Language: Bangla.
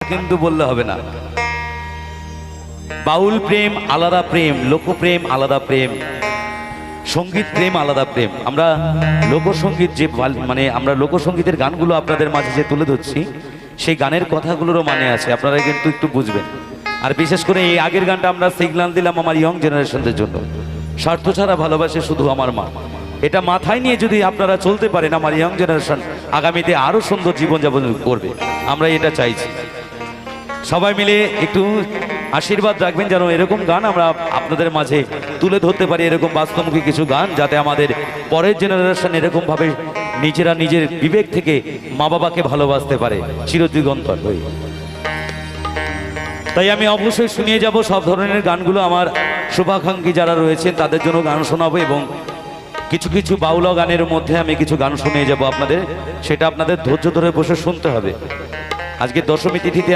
কিন্তু বললে হবে না। বাউল প্রেম আলাদা প্রেম, লোকপ্রেম আলাদা প্রেম, সঙ্গীত প্রেম আলাদা প্রেম। আমরা লোকসঙ্গীত যে মানে আমরা লোকসঙ্গীতের গানগুলো আপনাদের মাঝে যে তুলে ধরছি, সেই গানের কথাগুলোরও মানে আছে, আপনারা কিন্তু একটু বুঝবেন। আর বিশেষ করে এই আগের গানটা আমরা সিগন্যাল দিলাম আমার ইয়ং জেনারেশনদের জন্য, স্বার্থ ছাড়া ভালোবাসে শুধু আমার মা। এটা মাথায় নিয়ে যদি আপনারা চলতে পারেন, আমার ইয়ং জেনারেশন আগামীতে আরো সুন্দর জীবনযাপন করবে, আমরা এটা চাইছি। সবাই মিলে একটু আশীর্বাদ রাখবেন যেন এরকম গান আমরা আপনাদের মাঝে তুলে ধরতে পারি, এরকম বাস্তবমুখী কিছু গান, যাতে আমাদের পরের জেনারেশন এরকমভাবে নিজেরা নিজের বিবেক থেকে মা বাবাকে ভালোবাসতে পারে চিরদিগন্তর হয়ে। তাই আমি অবশ্যই শুনিয়ে যাব সব ধরনের গানগুলো। আমার শুভাকাঙ্ক্ষী যারা রয়েছেন তাদের জন্য গান শোনাবো, এবং কিছু কিছু বাউলা গানের মধ্যে আমি কিছু গান শুনিয়ে যাব আপনাদের, সেটা আপনাদের ধৈর্য ধরে বসে শুনতে হবে। আজকে দশমী তিথিতে